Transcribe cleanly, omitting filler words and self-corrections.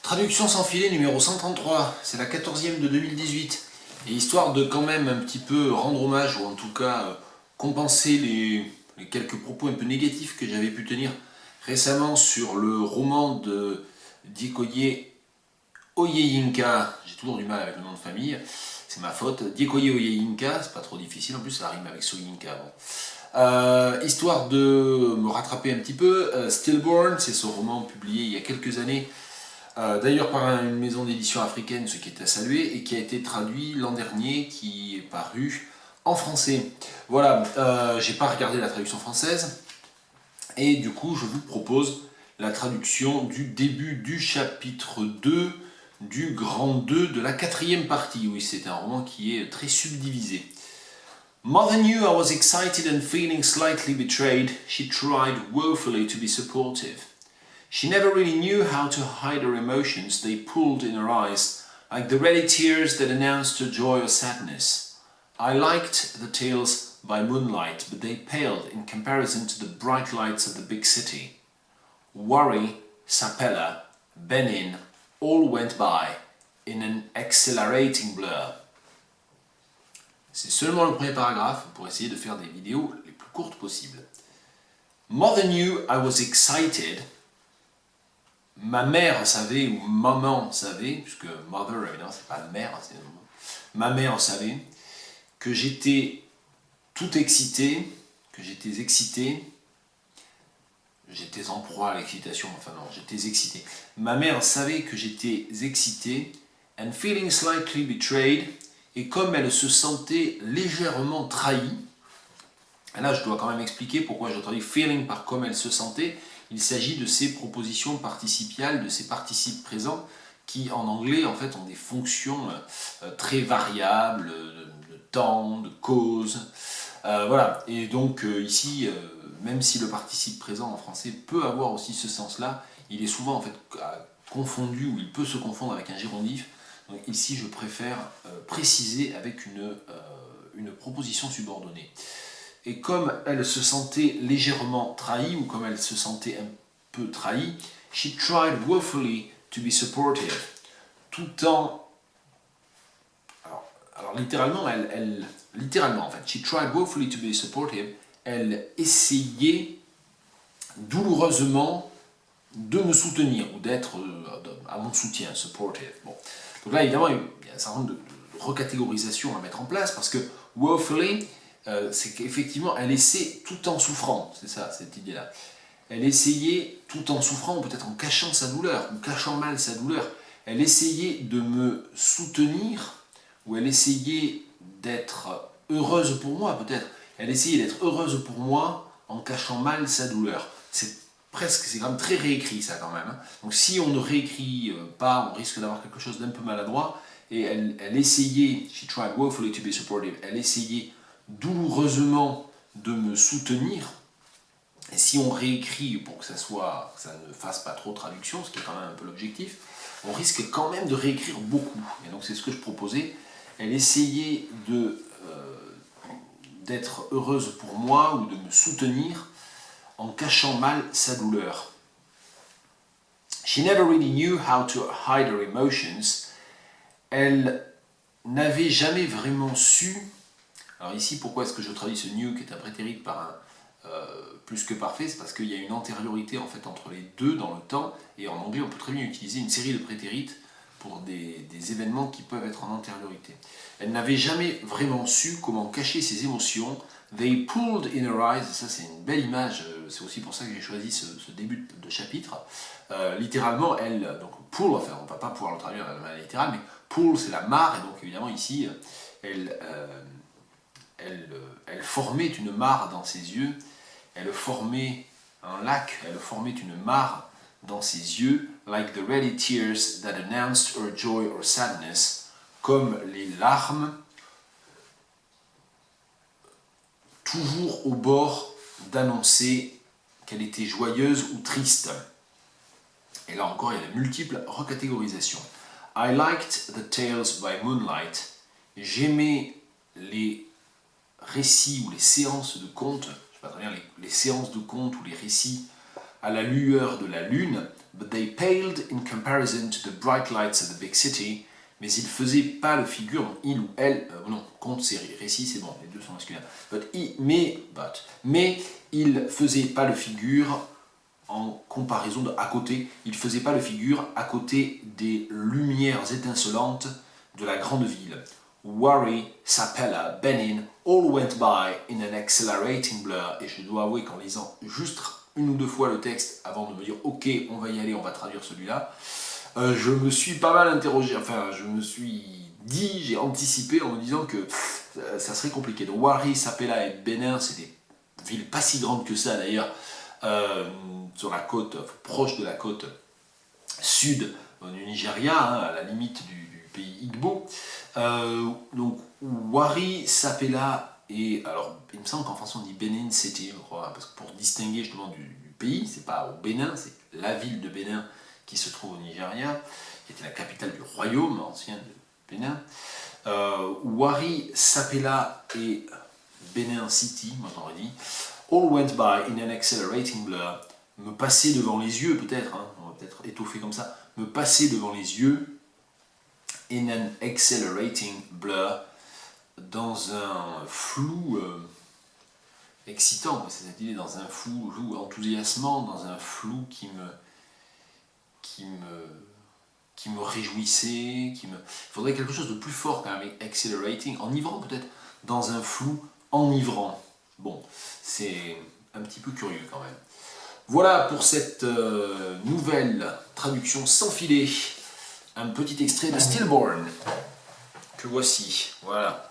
Traduction sans filet numéro 133, c'est la 14e de 2018. Et histoire de quand même un petit peu rendre hommage, ou en tout cas compenser les quelques propos un peu négatifs que j'avais pu tenir récemment sur le roman de Diekoye Oyeyinka, j'ai toujours du mal avec le nom de famille, c'est ma faute, Diekoye Oyeyinka, c'est pas trop difficile, en plus ça rime avec Soyinka. Bon. Histoire de me rattraper un petit peu, Stillborn, c'est ce roman publié il y a quelques années, d'ailleurs par une maison d'édition africaine, ce qui est à saluer, et qui a été traduit l'an dernier, qui est paru en français. Voilà, j'ai pas regardé la traduction française, et du coup je vous propose la traduction du début du chapitre 2 du grand 2 de la 4e partie. Oui, c'est un roman qui est très subdivisé. Mother knew I was excited and feeling slightly betrayed. She tried woefully to be supportive. She never really knew how to hide her emotions. They pooled in her eyes, like the ready tears that announced her joy or sadness. I liked the tales by moonlight, but they paled in comparison to the bright lights of the big city. Worry, Sapella, Benin, all went by in an accelerating blur. C'est seulement le premier paragraphe pour essayer de faire des vidéos les plus courtes possibles. Mother knew I was excited. Ma mère savait, ou maman savait, puisque mother, évidemment, c'est pas mère, c'est ma mère savait, que j'étais tout excité, que j'étais excité, j'étais en proie à l'excitation, enfin non, j'étais excité. Ma mère savait que j'étais excité, and feeling slightly betrayed, et comme elle se sentait légèrement trahie, et là je dois quand même expliquer pourquoi je traduis feeling par comme elle se sentait. Il s'agit de ces propositions participiales, de ces participes présents qui en anglais en fait ont des fonctions très variables, de temps, de cause. Voilà, et donc ici, même si le participe présent en français peut avoir aussi ce sens-là, il est souvent en fait confondu, ou il peut se confondre avec un gérondif. Donc ici je préfère préciser avec une proposition subordonnée. Et comme elle se sentait légèrement trahie, ou comme elle se sentait un peu trahie, she tried woefully to be supportive. Tout en... Alors littéralement, littéralement en fait, she tried woefully to be supportive, elle essayait douloureusement de me soutenir, ou d'être à mon soutien, supportive. Bon. Donc là, évidemment, il y a un certain nombre de recatégorisation à mettre en place, parce que woefully, c'est qu'effectivement, elle essaie tout en souffrant, c'est ça, cette idée-là. Elle essayait tout en souffrant, ou peut-être en cachant sa douleur, ou cachant mal sa douleur. Elle essayait de me soutenir, ou elle essayait d'être heureuse pour moi, peut-être. Elle essayait d'être heureuse pour moi en cachant mal sa douleur. C'est quand même très réécrit ça quand même. Hein. Donc si on ne réécrit pas, on risque d'avoir quelque chose d'un peu maladroit. Et elle essayait, she tried woefully to be supportive, elle essayait douloureusement de me soutenir. Et si on réécrit pour que ça ne fasse pas trop traduction, ce qui est quand même un peu l'objectif, on risque quand même de réécrire beaucoup. Et donc c'est ce que je proposais. Elle essayait d'être heureuse pour moi, ou de me soutenir en cachant mal sa douleur. She never really knew how to hide her emotions. Elle n'avait jamais vraiment su. Alors ici, pourquoi est-ce que je traduis ce new qui est un prétérit par un plus que parfait? C'est parce qu'il y a une antériorité en fait entre les deux dans le temps, et en anglais on peut très bien utiliser une série de prétérites pour des événements qui peuvent être en antériorité. Elle n'avait jamais vraiment su comment cacher ses émotions. They pulled in her eyes, ça c'est une belle image, c'est aussi pour ça que j'ai choisi ce début de chapitre. Littéralement, elle, donc pull, enfin on ne va pas pouvoir le traduire de manière littérale, mais pull c'est la mare, et donc évidemment ici, elle formait une mare dans ses yeux, elle formait un lac, elle formait une mare dans ses yeux, like the ready tears that announced her joy or sadness, comme les larmes, toujours au bord d'annoncer qu'elle était joyeuse ou triste. Et là encore, il y a de multiples recatégorisations. I liked the tales by moonlight. J'aimais les récits ou les séances de contes, je ne sais pas très bien, les séances de contes ou les récits à la lueur de la lune, but they paled in comparison to the bright lights of the big city. Mais il faisait pas le figure, il ou elle, non, compte c'est récit, c'est bon, les deux sont masculins. Mais il faisait pas le figure en comparaison à côté, il faisait pas le figure à côté des lumières étincelantes de la grande ville. Worry, Sapella, Benin, all went by in an accelerating blur. Et je dois avouer qu'en lisant juste une ou deux fois le texte avant de me dire ok, on va y aller, on va traduire celui-là, je me suis pas mal interrogé, enfin je me suis dit, j'ai anticipé en me disant que ça serait compliqué. Donc Wari, Sapella et Benin, c'est des villes pas si grandes que ça d'ailleurs, sur la côte, proche de la côte sud du Nigeria, hein, à la limite du pays Igbo. Donc Wari, Sapella et alors il me semble qu'en français on dit Benin City, je crois, parce que pour distinguer justement du pays, c'est pas au Bénin, c'est la ville de Bénin qui se trouve au Nigeria, qui était la capitale du royaume ancien de Bénin. Wari, Sapella et Benin City, moi j'aurais dit, all went by in an accelerating blur, me passer devant les yeux peut-être, hein, on va peut-être étoffer comme ça, me passer devant les yeux, in an accelerating blur, dans un flou excitant, c'est-à-dire dans un flou enthousiasmant, dans un flou qui me réjouissait, il faudrait quelque chose de plus fort quand même, avec accelerating, enivrant peut-être, dans un flou enivrant. Bon, c'est un petit peu curieux quand même. Voilà pour cette nouvelle traduction sans filet, un petit extrait de Stillborn, que voici, voilà.